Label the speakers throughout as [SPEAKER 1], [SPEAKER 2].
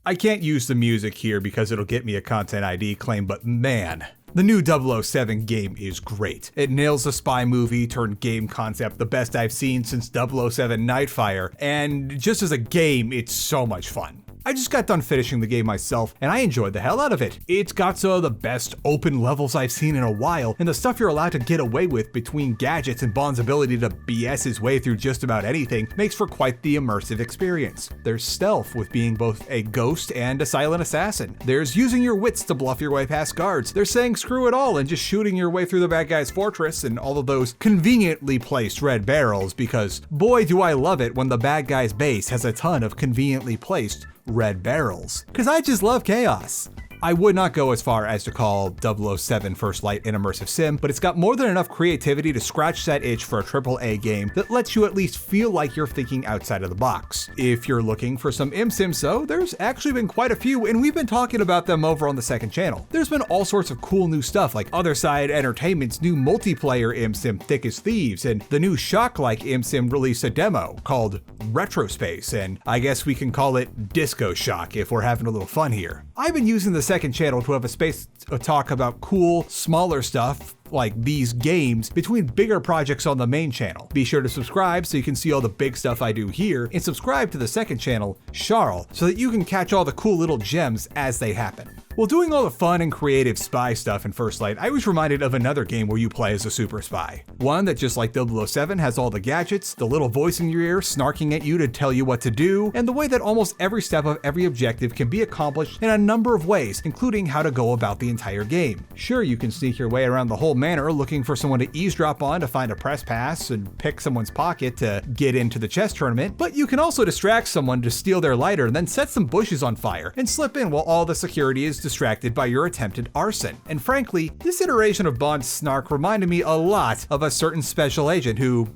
[SPEAKER 1] I can't use the music here because it'll get me a Content ID claim, but man, the new 007 game is great. It nails the spy movie turned game concept, the best I've seen since 007 Nightfire, and just as a game, it's so much fun. I just got done finishing the game myself, and I enjoyed the hell out of it. It's got some of the best open levels I've seen in a while, and the stuff you're allowed to get away with between gadgets and Bond's ability to BS his way through just about anything makes for quite the immersive experience. There's stealth with being both a ghost and a silent assassin. There's using your wits to bluff your way past guards. There's saying screw it all and just shooting your way through the bad guy's fortress and all of those conveniently placed red barrels, because boy do I love it when the bad guy's base has a ton of conveniently placed red barrels, because I just love chaos. I would not go as far as to call 007 First Light an immersive sim, but it's got more than enough creativity to scratch that itch for a AAA game that lets you at least feel like you're thinking outside of the box. If you're looking for some ImSims though, there's actually been quite a few, and we've been talking about them over on the second channel. There's been all sorts of cool new stuff, like Other Side Entertainment's new multiplayer ImSim Thick as Thieves, and the new Shock-like ImSim released a demo called Retrospace, and I guess we can call it Disco Shock if we're having a little fun here. I've been using the second channel to have a space to talk about cool, smaller stuff like these games between bigger projects on the main channel. Be sure to subscribe so you can see all the big stuff I do here, and subscribe to the second channel, Charl, so that you can catch all the cool little gems as they happen. While doing all the fun and creative spy stuff in First Light, I was reminded of another game where you play as a super spy. One that, just like 007, has all the gadgets, the little voice in your ear snarking at you to tell you what to do, and the way that almost every step of every objective can be accomplished in a number of ways, including how to go about the entire game. Sure, you can sneak your way around the whole manor looking for someone to eavesdrop on to find a press pass and pick someone's pocket to get into the chess tournament, but you can also distract someone to steal their lighter and then set some bushes on fire and slip in while all the security is distracted by your attempted arson. And frankly, this iteration of Bond's snark reminded me a lot of a certain special agent who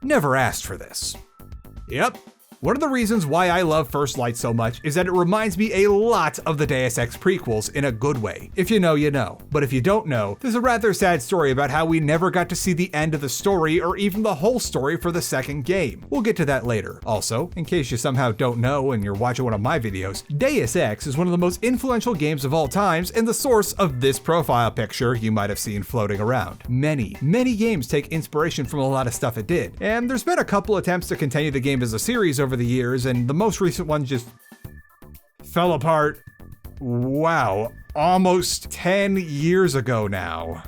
[SPEAKER 1] never asked for this. Yep. One of the reasons why I love First Light so much is that it reminds me a lot of the Deus Ex prequels in a good way. If you know, you know. But if you don't know, there's a rather sad story about how we never got to see the end of the story or even the whole story for the second game. We'll get to that later. Also, in case you somehow don't know and you're watching one of my videos, Deus Ex is one of the most influential games of all times and the source of this profile picture you might have seen floating around. Many games take inspiration from a lot of stuff it did, and there's been a couple attempts to continue the game as a series over the years, and the most recent one just fell apart. Wow, almost 10 years ago now.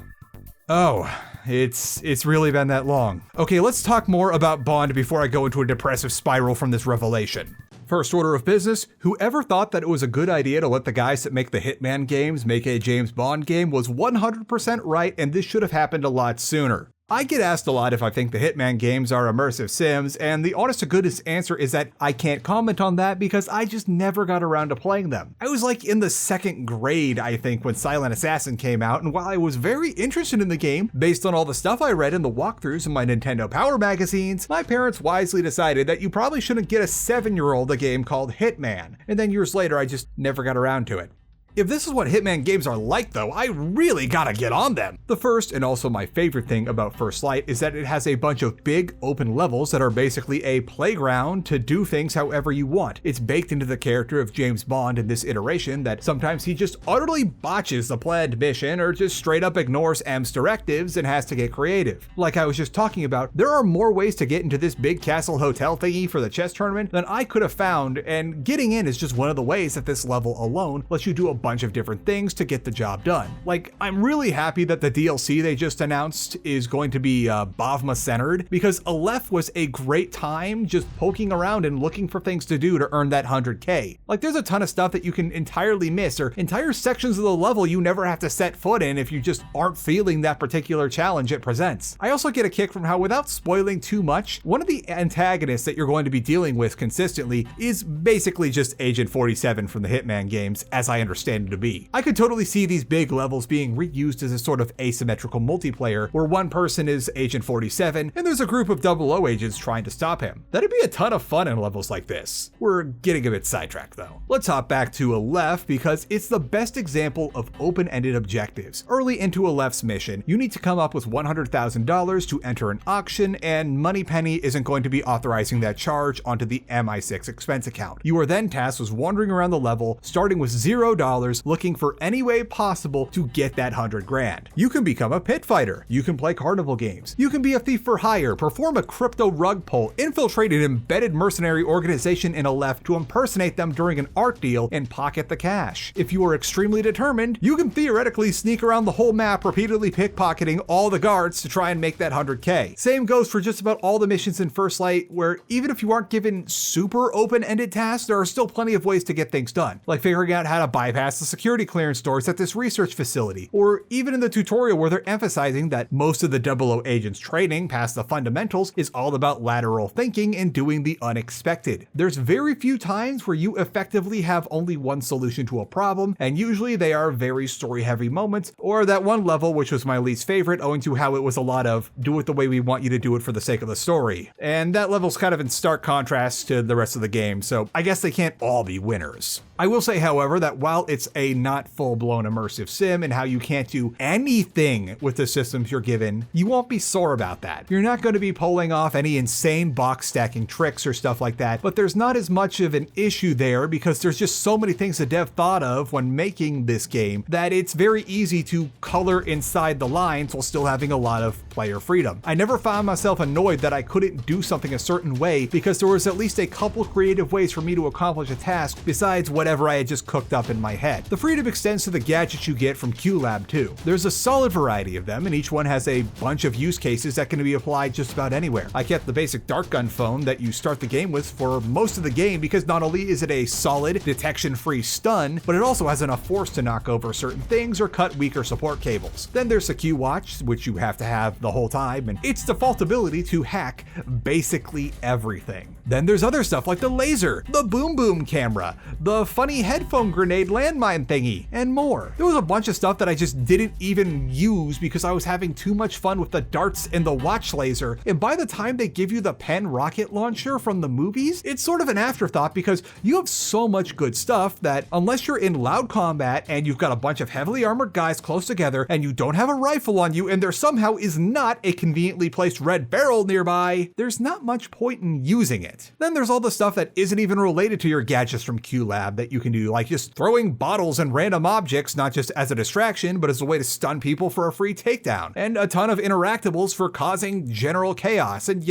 [SPEAKER 1] Oh, it's really been that long. Okay, let's talk more about Bond before I go into a depressive spiral from this revelation. First order of business, whoever thought that it was a good idea to let the guys that make the Hitman games make a James Bond game was 100% right, and this should have happened a lot sooner. I get asked a lot if I think the Hitman games are immersive sims, and the honest to goodness answer is that I can't comment on that because I just never got around to playing them. I was like in the second grade, I think, when Silent Assassin came out, and while I was very interested in the game, based on all the stuff I read in the walkthroughs in my Nintendo Power magazines, my parents wisely decided that you probably shouldn't get a 7-year-old a game called Hitman, and then years later I just never got around to it. If this is what Hitman games are like though, I really gotta get on them. The first and also my favorite thing about First Light is that it has a bunch of big open levels that are basically a playground to do things however you want. It's baked into the character of James Bond in this iteration that sometimes he just utterly botches the planned mission or just straight up ignores M's directives and has to get creative. Like I was just talking about, there are more ways to get into this big castle hotel thingy for the chess tournament than I could have found, and getting in is just one of the ways that this level alone lets you do a bunch of different things to get the job done. Like, I'm really happy that the DLC they just announced is going to be Bavma centered, because Aleph was a great time just poking around and looking for things to do to earn that 100k. Like, there's a ton of stuff that you can entirely miss, or entire sections of the level you never have to set foot in if you just aren't feeling that particular challenge it presents. I also get a kick from how, without spoiling too much, one of the antagonists that you're going to be dealing with consistently is basically just Agent 47 from the Hitman games, as I understand understand it to be. I could totally see these big levels being reused as a sort of asymmetrical multiplayer where one person is Agent 47 and there's a group of 00 agents trying to stop him. That'd be a ton of fun in levels like this. We're getting a bit sidetracked though. Let's hop back to Aleph because it's the best example of open-ended objectives. Early into Aleph's mission, you need to come up with $100,000 to enter an auction, and Moneypenny isn't going to be authorizing that charge onto the MI6 expense account. You are then tasked with wandering around the level, starting with $0, looking for any way possible to get that 100 grand. You can become a pit fighter, you can play carnival games, you can be a thief for hire, perform a crypto rug pull, infiltrate an embedded mercenary organization in Aleph to impersonate them during an art deal, and pocket the cash. If you are extremely determined, you can theoretically sneak around the whole map repeatedly pickpocketing all the guards to try and make that 100k. Same goes for just about all the missions in First Light, where even if you aren't given super open-ended tasks, there are still plenty of ways to get things done, like figuring out how to bypass the security clearance doors at this research facility, or even in the tutorial where they're emphasizing that most of the 00 agents training past the fundamentals is all about lateral thinking and doing the unexpected. There's very few times where you effectively have only one solution to a problem, and usually they are very story-heavy moments, or that one level which was my least favorite owing to how it was a lot of do it the way we want you to do it for the sake of the story. And that level's kind of in stark contrast to the rest of the game, so I guess they can't all be winners. I will say, however, that while it's a not full-blown immersive sim and how you can't do anything with the systems you're given, you won't be sore about that. You're not going to be pulling off any insane box stacking tricks or stuff like that, but there's not as much of an issue there because there's just so many things the dev thought of when making this game that it's very easy to color inside the lines while still having a lot of player freedom. I never found myself annoyed that I couldn't do something a certain way because there was at least a couple creative ways for me to accomplish a task besides whatever I had just cooked up in my head. The freedom extends to the gadgets you get from QLab too. There's a solid variety of them and each one has a bunch of use cases that can be applied just about anywhere. I kept the basic dart gun phone that you start the game with for most of the game because not only is it a solid detection-free stun, but it also has enough force to knock over certain things or cut weaker support cables. Then there's the Q watch, which you have to have the whole time, and its default ability to hack basically everything. Then there's other stuff like the laser, the boom boom camera, the funny headphone grenade landmine thingy, and more. There was a bunch of stuff that I just didn't even use because I was having too much fun with the darts and the watch laser, and by the time they give you the pen rocket launcher from the movies, it's sort of an afterthought because you have so much good stuff that unless you're in loud combat and you've got a bunch of heavily armored guys close together and you don't have a rifle on you and there somehow is not a conveniently placed red barrel nearby, there's not much point in using it. Then there's all the stuff that isn't even related to your gadgets from QLab that you can do, like just throwing bottles and random objects, not just as a distraction, but as a way to stun people for a free takedown, and a ton of interactables for causing general chaos and,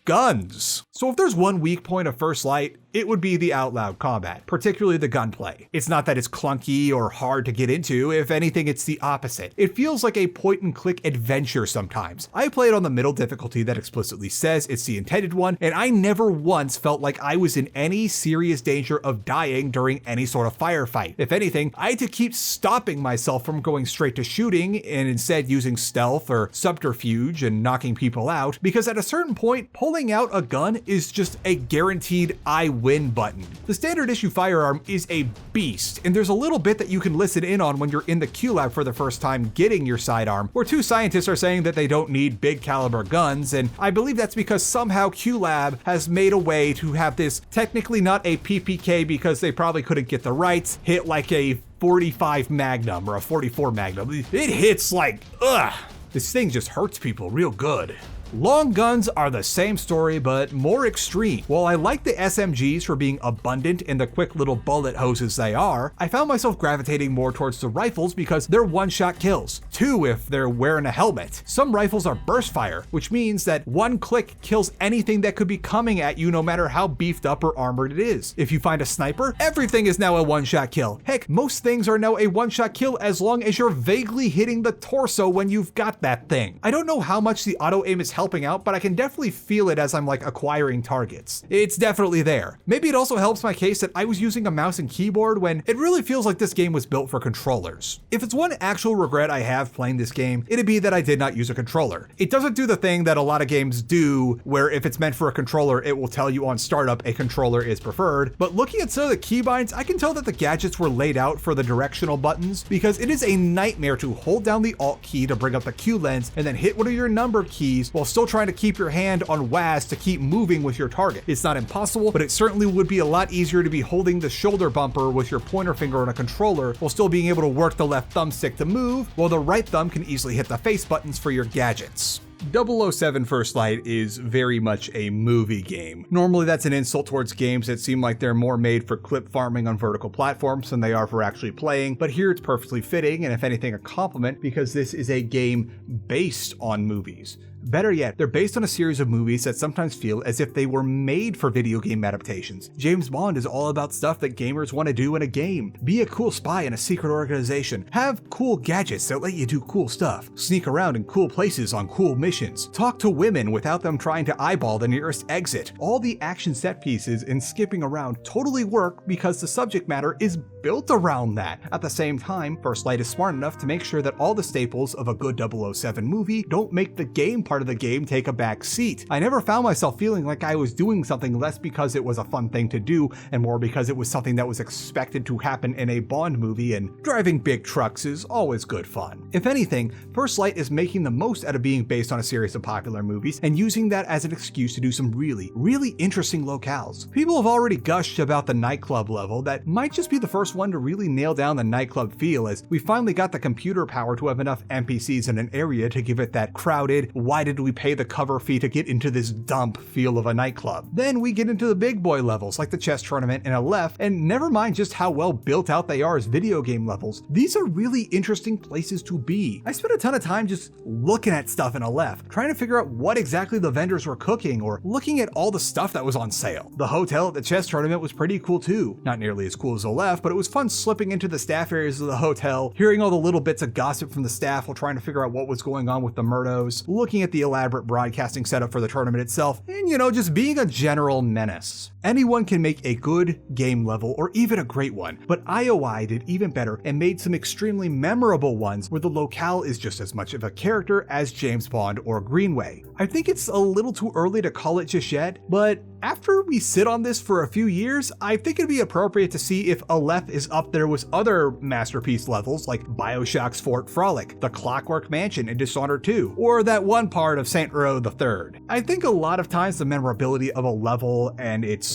[SPEAKER 1] guns. So if there's one weak point of First Light, it would be the out loud combat, particularly the gunplay. It's not that it's clunky or hard to get into, if anything it's the opposite. It feels like a point and click adventure sometimes. I play it on the middle difficulty that explicitly says it's the intended one, and I never once felt like I was in any serious danger of dying during any sort of firefight. If anything, I had to keep stopping myself from going straight to shooting and instead using stealth or subterfuge and knocking people out, because at a certain point, pulling out a gun is just a guaranteed I win button. The standard issue firearm is a beast, and there's a little bit that you can listen in on when you're in the QLab for the first time getting your sidearm, where two scientists are saying that they don't need big caliber guns, and I believe that's because somehow QLab has made a way to have this technically not a PPK because they probably couldn't get the rights, hit like a 45 Magnum or a 44 Magnum. It hits like, ugh. This thing just hurts people real good. Long guns are the same story, but more extreme. While I like the SMGs for being abundant in the quick little bullet hoses they are, I found myself gravitating more towards the rifles because they're one-shot kills. Two if they're wearing a helmet. Some rifles are burst fire, which means that one click kills anything that could be coming at you no matter how beefed up or armored it is. If you find a sniper, everything is now a one-shot kill. Heck, most things are now a one-shot kill as long as you're vaguely hitting the torso when you've got that thing. I don't know how much the auto aim is helping out, but I can definitely feel it as I'm like acquiring targets. It's definitely there. Maybe it also helps my case that I was using a mouse and keyboard when it really feels like this game was built for controllers. If it's one actual regret I have playing this game, it'd be that I did not use a controller. It doesn't do the thing that a lot of games do, where if it's meant for a controller, it will tell you on startup a controller is preferred. But looking at some of the keybinds, I can tell that the gadgets were laid out for the directional buttons, because it is a nightmare to hold down the Alt key to bring up the Q lens and then hit one of your number keys while still trying to keep your hand on WAS to keep moving with your target. It's not impossible, but it certainly would be a lot easier to be holding the shoulder bumper with your pointer finger on a controller while still being able to work the left thumbstick to move, while the right thumb can easily hit the face buttons for your gadgets. 007 First Light is very much a movie game. Normally that's an insult towards games that seem like they're more made for clip farming on vertical platforms than they are for actually playing, but here it's perfectly fitting, and if anything a compliment, because this is a game based on movies. Better yet, they're based on a series of movies that sometimes feel as if they were made for video game adaptations. James Bond is all about stuff that gamers want to do in a game. Be a cool spy in a secret organization. Have cool gadgets that let you do cool stuff. Sneak around in cool places on cool missions. Talk to women without them trying to eyeball the nearest exit. All the action set pieces and skipping around totally work because the subject matter is built around that. At the same time, First Light is smart enough to make sure that all the staples of a good 007 movie don't make the game part of the game take a back seat. I never found myself feeling like I was doing something less because it was a fun thing to do and more because it was something that was expected to happen in a Bond movie, and driving big trucks is always good fun. If anything, First Light is making the most out of being based on a series of popular movies and using that as an excuse to do some really interesting locales. People have already gushed about the nightclub level that might just be the first one to really nail down the nightclub feel, as we finally got the computer power to have enough NPCs in an area to give it that crowded, why did we pay the cover fee to get into this dump feel of a nightclub. Then we get into the big boy levels like the chess tournament and Aleph, and never mind just how well built out they are as video game levels, these are really interesting places to be. I spent a ton of time just looking at stuff in Aleph, trying to figure out what exactly the vendors were cooking or looking at all the stuff that was on sale. The hotel at the chess tournament was pretty cool too. Not nearly as cool as Aleph, but it was fun slipping into the staff areas of the hotel, hearing all the little bits of gossip from the staff while trying to figure out what was going on with the Murdos, looking at the elaborate broadcasting setup for the tournament itself, and just being a general menace. Anyone can make a good game level or even a great one, but IOI did even better and made some extremely memorable ones where the locale is just as much of a character as James Bond or Greenway. I think it's a little too early to call it just yet, but after we sit on this for a few years, I think it'd be appropriate to see if Aleph is up there with other masterpiece levels like BioShock's Fort Frolic, the Clockwork Mansion in Dishonored 2, or that one part of Saint Row III. I think a lot of times the memorability of a level and its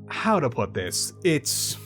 [SPEAKER 1] how to put this, its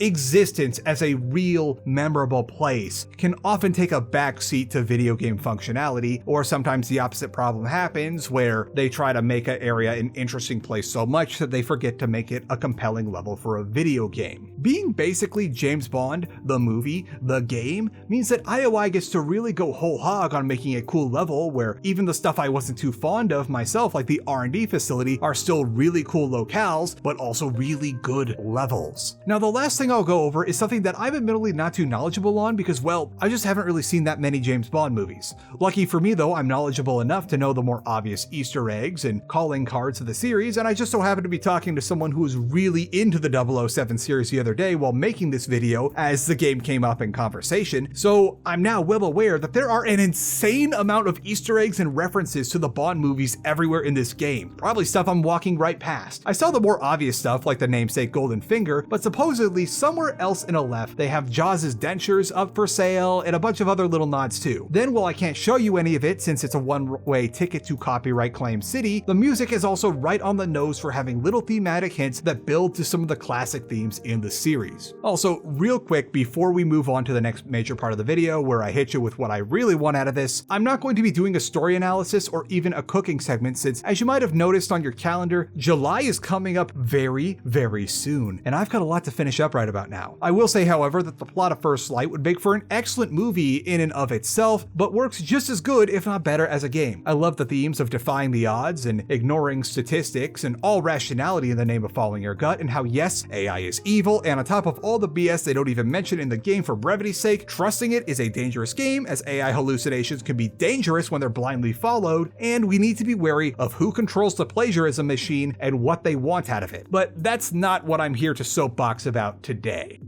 [SPEAKER 1] existence as a real memorable place can often take a backseat to video game functionality, or sometimes the opposite problem happens where they try to make an area an interesting place so much that they forget to make it a compelling level for a video game. Being basically James Bond, the movie, the game, means that IOI gets to really go whole hog on making a cool level where even the stuff I wasn't too fond of myself, like the R&D facility, are still really cool locales, but also really good levels. Now, the last thing I'll go over is something that I'm admittedly not too knowledgeable on because, well, I just haven't really seen that many James Bond movies. Lucky for me though, I'm knowledgeable enough to know the more obvious Easter eggs and calling cards of the series, and I just so happen to be talking to someone who was really into the 007 series the other day while making this video as the game came up in conversation, so I'm now well aware that there are an insane amount of Easter eggs and references to the Bond movies everywhere in this game, probably stuff I'm walking right past. I saw the more obvious stuff like the namesake Golden Finger, but supposedly somewhere else in Aleph, they have Jaws' dentures up for sale and a bunch of other little nods too. Then, while I can't show you any of it since it's a one-way ticket to copyright claim city, the music is also right on the nose for having little thematic hints that build to some of the classic themes in the series. Also, real quick before we move on to the next major part of the video where I hit you with what I really want out of this, I'm not going to be doing a story analysis or even a cooking segment since, as you might have noticed on your calendar, July is coming up very soon, and I've got a lot to finish up right about now. I will say, however, that the plot of First Light would make for an excellent movie in and of itself, but works just as good, if not better, as a game. I love the themes of defying the odds and ignoring statistics and all rationality in the name of following your gut, and how yes, AI is evil and on top of all the BS they don't even mention in the game for brevity's sake, trusting it is a dangerous game, as AI hallucinations can be dangerous when they're blindly followed, and we need to be wary of who controls the plagiarism machine and what they want out of it. But that's not what I'm here to soapbox about today.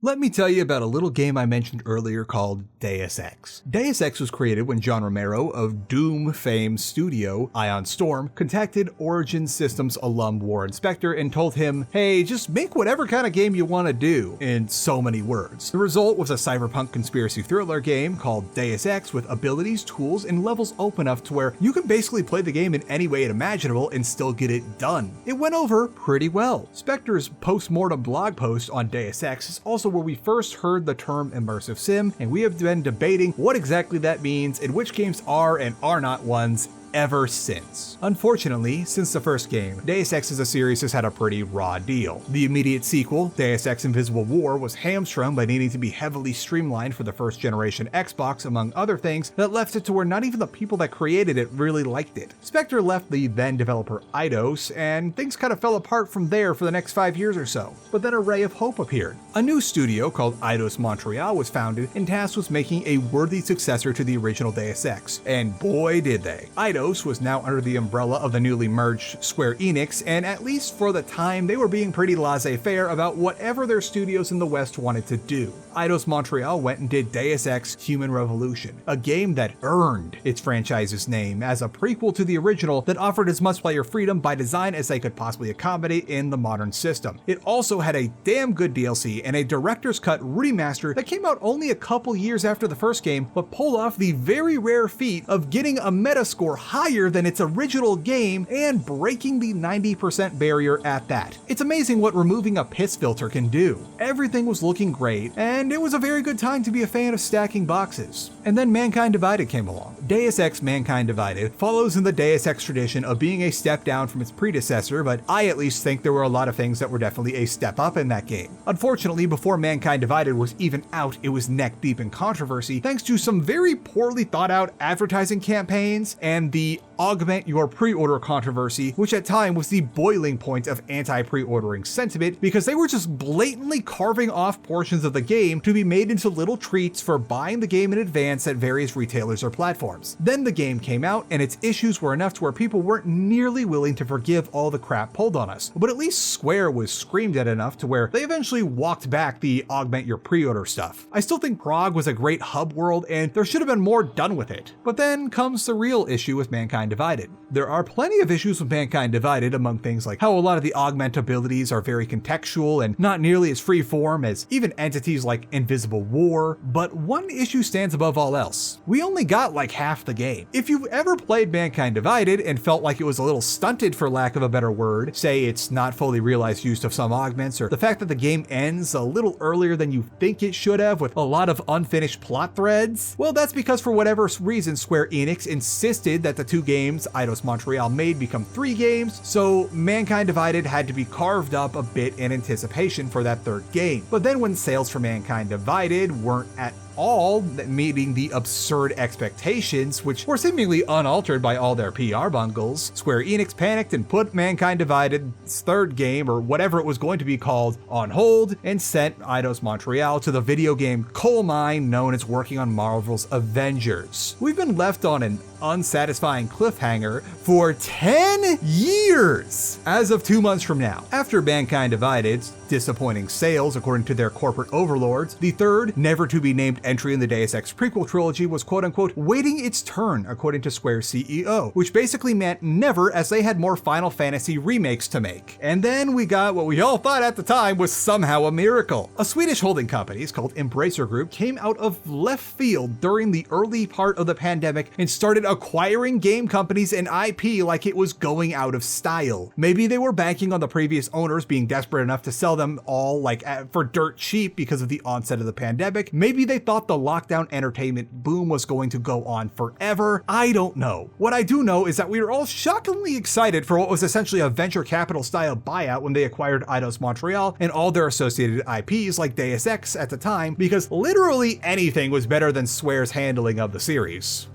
[SPEAKER 1] Let me tell you about a little game I mentioned earlier called Deus Ex. Deus Ex was created when John Romero of Doom fame studio Ion Storm contacted Origin Systems alum Warren Spector and told him, hey, just make whatever kind of game you want to do, in so many words. The result was a cyberpunk conspiracy thriller game called Deus Ex with abilities, tools, and levels open enough to where you can basically play the game in any way imaginable and still get it done. It went over pretty well. Spector's post-mortem blog post on Deus Ex is also where we first heard the term immersive sim, and we have been debating what exactly that means and which games are and are not ones ever since. Unfortunately, since the first game, Deus Ex as a series has had a pretty raw deal. The immediate sequel, Deus Ex Invisible War, was hamstrung by needing to be heavily streamlined for the first generation Xbox, among other things, that left it to where not even the people that created it really liked it. Spector left the then developer Eidos, and things kind of fell apart from there for the next 5 years or so. But then a ray of hope appeared. A new studio called Eidos Montreal was founded and tasked with making a worthy successor to the original Deus Ex, and boy did they. Eidos was now under the umbrella of the newly merged Square Enix, and at least for the time, they were being pretty laissez-faire about whatever their studios in the West wanted to do. Eidos Montreal went and did Deus Ex Human Revolution, a game that earned its franchise's name as a prequel to the original that offered as much player freedom by design as they could possibly accommodate in the modern system. It also had a damn good DLC and a director's cut remaster that came out only a couple years after the first game, but pulled off the very rare feat of getting a Metascore higher than its original game and breaking the 90% barrier at that. It's amazing what removing a piss filter can do. Everything was looking great, and it was a very good time to be a fan of stacking boxes. And then Mankind Divided came along. Deus Ex Mankind Divided follows in the Deus Ex tradition of being a step down from its predecessor, but I at least think there were a lot of things that were definitely a step up in that game. Unfortunately, before Mankind Divided was even out, it was neck deep in controversy thanks to some very poorly thought out advertising campaigns and the augment your pre-order controversy, which at time was the boiling point of anti-pre-ordering sentiment because they were just blatantly carving off portions of the game to be made into little treats for buying the game in advance at various retailers or platforms. Then the game came out and its issues were enough to where people weren't nearly willing to forgive all the crap pulled on us, but at least Square was screamed at enough to where they eventually walked back the augment your pre-order stuff. I still think Prague was a great hub world and there should have been more done with it. But then comes the real issue with Mankind Divided. There are plenty of issues with Mankind Divided, among things like how a lot of the augment abilities are very contextual and not nearly as freeform as even entities like Invisible War, but one issue stands above all else. We only got like half the game. If you've ever played Mankind Divided and felt like it was a little stunted for lack of a better word, say it's not fully realized use of some augments, or the fact that the game ends a little earlier than you think it should have with a lot of unfinished plot threads, well, that's because for whatever reason Square Enix insisted that the two games Eidos Montreal made become 3 games, so Mankind Divided had to be carved up a bit in anticipation for that third game. But then when sales for Mankind Divided weren't at all meeting the absurd expectations, which were seemingly unaltered by all their PR bungles, Square Enix panicked and put Mankind Divided's third game, or whatever it was going to be called, on hold and sent Eidos Montreal to the video game coal mine known as working on Marvel's Avengers. We've been left on an unsatisfying cliffhanger for 10 years as of 2 months from now. After Mankind Divided's disappointing sales according to their corporate overlords, the third, never to be named entry in the Deus Ex prequel trilogy was quote-unquote waiting its turn according to Square's CEO, which basically meant never, as they had more Final Fantasy remakes to make. And then we got what we all thought at the time was somehow a miracle. A Swedish holding company called Embracer Group came out of left field during the early part of the pandemic and started acquiring game companies and IP like it was going out of style. Maybe they were banking on the previous owners being desperate enough to sell them all for dirt cheap because of the onset of the pandemic. Maybe they thought the lockdown entertainment boom was going to go on forever. I don't know. What I do know is that we were all shockingly excited for what was essentially a venture capital style buyout when they acquired Eidos Montreal and all their associated IPs like Deus Ex at the time, because literally anything was better than Square's handling of the series.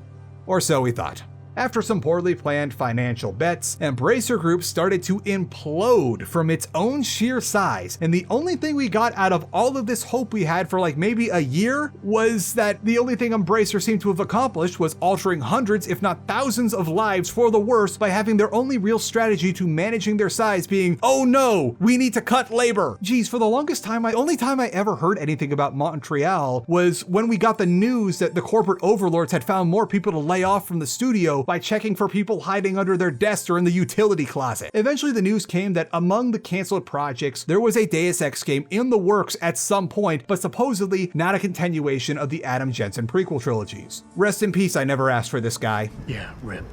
[SPEAKER 1] Or so we thought. After some poorly planned financial bets, Embracer Group started to implode from its own sheer size, and the only thing we got out of all of this hope we had for like maybe a year was that the only thing Embracer seemed to have accomplished was altering hundreds if not thousands of lives for the worse by having their only real strategy to managing their size being, oh no, we need to cut labor. Geez, for the longest time, the only time I ever heard anything about Montreal was when we got the news that the corporate overlords had found more people to lay off from the studio by checking for people hiding under their desks or in the utility closet. Eventually the news came that among the canceled projects, there was a Deus Ex game in the works at some point, but supposedly not a continuation of the Adam Jensen prequel trilogies. Rest in peace, I never asked for this guy.
[SPEAKER 2] Yeah, rip.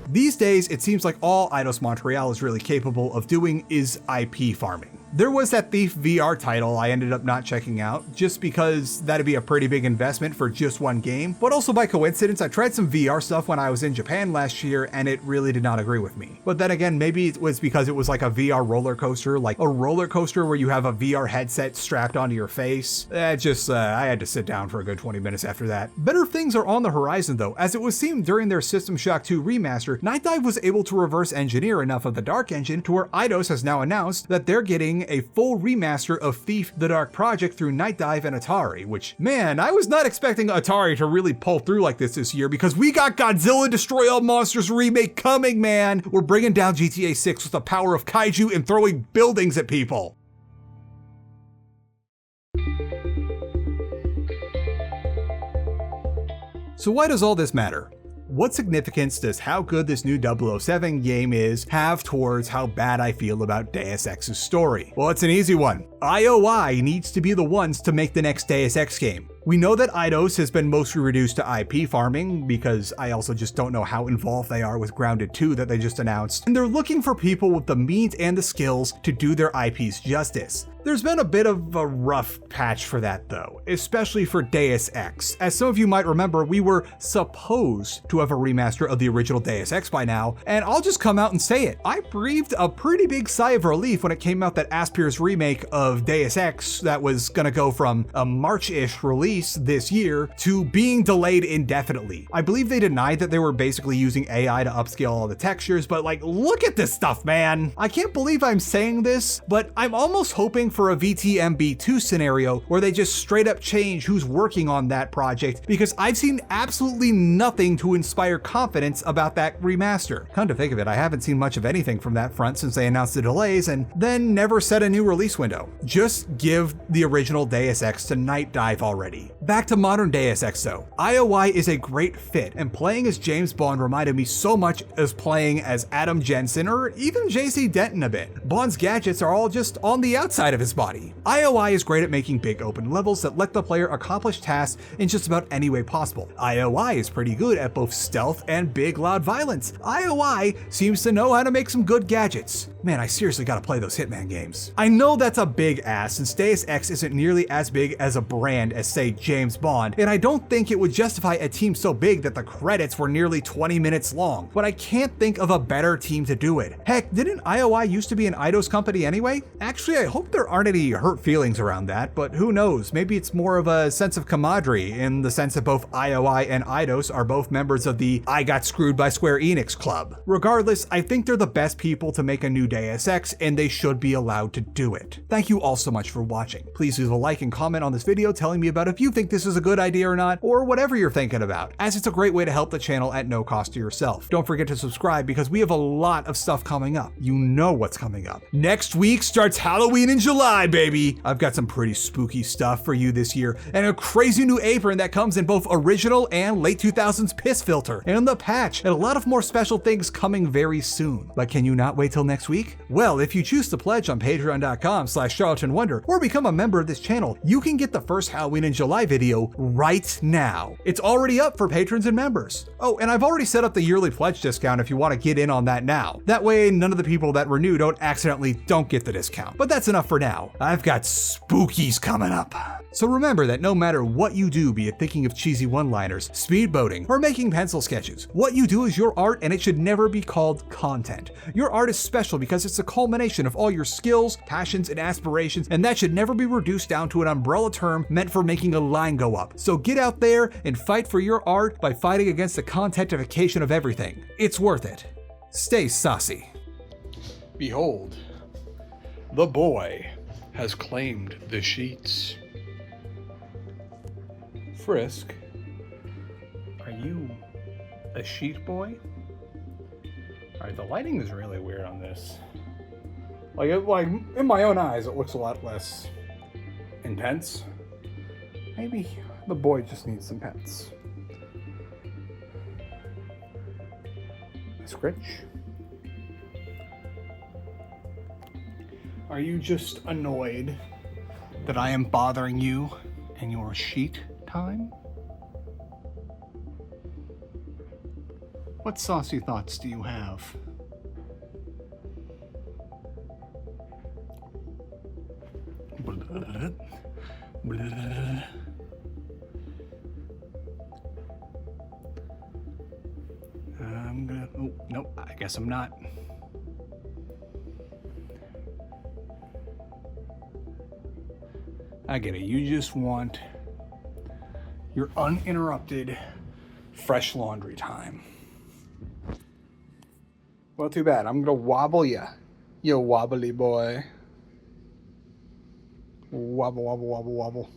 [SPEAKER 1] These days, it seems like all Eidos Montreal is really capable of doing is IP farming. There was that Thief VR title I ended up not checking out, just because that'd be a pretty big investment for just one game, but also by coincidence, I tried some VR stuff when I was in Japan last year, and it really did not agree with me. But then again, maybe it was because it was like a VR roller coaster, like a roller coaster where you have a VR headset strapped onto your face. I had to sit down for a good 20 minutes after that. Better things are on the horizon though, as it was seen during their System Shock 2 remaster, Night Dive was able to reverse engineer enough of the Dark Engine to where Eidos has now announced that they're getting a full remaster of Thief the Dark Project through Night Dive and Atari, which, man, I was not expecting Atari to really pull through like this year because we got Godzilla Destroy All Monsters remake coming, man. We're bringing down GTA 6 with the power of kaiju and throwing buildings at people. So why does all this matter? What significance does how good this new 007 game is have towards how bad I feel about Deus Ex's story? Well, it's an easy one. IOI needs to be the ones to make the next Deus Ex game. We know that Eidos has been mostly reduced to IP farming, because I also just don't know how involved they are with Grounded 2 that they just announced, and they're looking for people with the means and the skills to do their IPs justice. There's been a bit of a rough patch for that though, especially for Deus Ex. As some of you might remember, we were supposed to have a remaster of the original Deus Ex by now, and I'll just come out and say it. I breathed a pretty big sigh of relief when it came out that Aspyr's remake of Deus Ex that was gonna go from a March-ish release this year to being delayed indefinitely. I believe they denied that they were basically using AI to upscale all the textures, but like, look at this stuff, man. I can't believe I'm saying this, but I'm almost hoping for a VTMB2 scenario where they just straight up change who's working on that project, because I've seen absolutely nothing to inspire confidence about that remaster. Come to think of it, I haven't seen much of anything from that front since they announced the delays and then never set a new release window. Just give the original Deus Ex to Night Dive already. Back to modern Deus Ex though. IOI is a great fit, and playing as James Bond reminded me so much as playing as Adam Jensen or even JC Denton a bit. Bond's gadgets are all just on the outside of his body. IOI is great at making big open levels that let the player accomplish tasks in just about any way possible. IOI is pretty good at both stealth and big loud violence. IOI seems to know how to make some good gadgets. Man, I seriously gotta play those Hitman games. I know that's a big ask since Deus Ex isn't nearly as big as a brand as say James Bond, and I don't think it would justify a team so big that the credits were nearly 20 minutes long, but I can't think of a better team to do it. Heck, didn't IOI used to be an Eidos company anyway? Actually, I hope there aren't any hurt feelings around that, but who knows, maybe it's more of a sense of camaraderie in the sense that both IOI and Eidos are both members of the I Got Screwed by Square Enix club. Regardless, I think they're the best people to make a new Deus Ex, and they should be allowed to do it. Thank you all so much for watching. Please leave a like and comment on this video telling me about if you think this is a good idea or not, or whatever you're thinking about, as it's a great way to help the channel at no cost to yourself. Don't forget to subscribe because we have a lot of stuff coming up. You know what's coming up. Next week starts Halloween in July, baby. I've got some pretty spooky stuff for you this year, and a crazy new apron that comes in both original and late 2000s piss filter, and the patch, and a lot of more special things coming very soon. But can you not wait till next week? Well, if you choose to pledge on patreon.com/charlatanwonder or become a member of this channel, you can get the first Halloween in July video right now. It's already up for patrons and members. Oh, and I've already set up the yearly pledge discount if you want to get in on that now. That way, none of the people that renew don't get the discount. But that's enough for now. I've got spookies coming up. So remember that no matter what you do, be it thinking of cheesy one-liners, speedboating, or making pencil sketches, what you do is your art and it should never be called content. Your art is special because it's a culmination of all your skills, passions, and aspirations, and that should never be reduced down to an umbrella term meant for making a line line go up. So get out there and fight for your art by fighting against the contentification of everything. It's worth it. Stay saucy. Behold, the boy has claimed the sheets. Frisk, are you a sheet boy? Alright, the lighting is really weird on this. Like in my own eyes, it looks a lot less intense. Maybe the boy just needs some pets. Scritch. Are you just annoyed that I am bothering you in your sheet time? What saucy thoughts do you have? I'm gonna, oh, nope, I guess I'm not. I get it, you just want your uninterrupted, fresh laundry time. Well, too bad, I'm gonna wobble ya, you wobbly boy. Wobble, wobble, wobble, wobble.